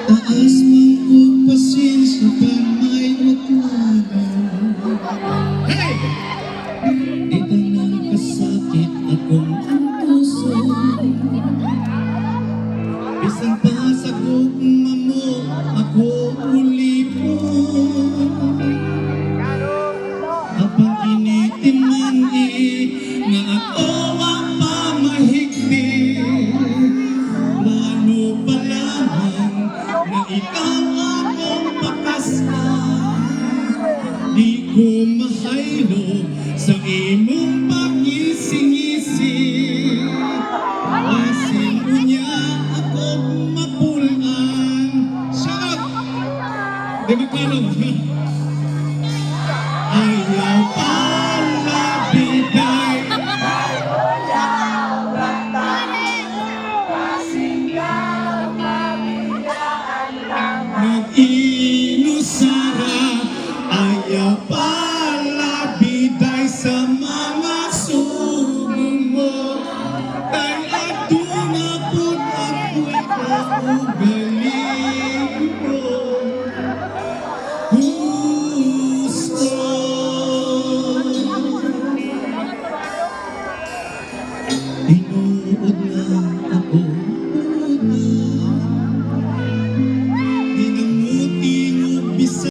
Taas man kong pasensya pag may natulan. Hey! Di ka nakasakit akong ang puso. Bisan pa sa gugma mo, ako ulipon. Habang kinitimani na ako ang pamahigpit. Plano pa lamang na ikaw akong pakasal. Di ko mahaylo sa imong pag-ising-ising. Asin mo niya ako mapulaan. Shout! Di ba klaro? Ayaw pala biday. Nag-inusara. Ayaw pala biday sa mga sumong mo. Kay aduna po ako'y kaugaling mo. Gusto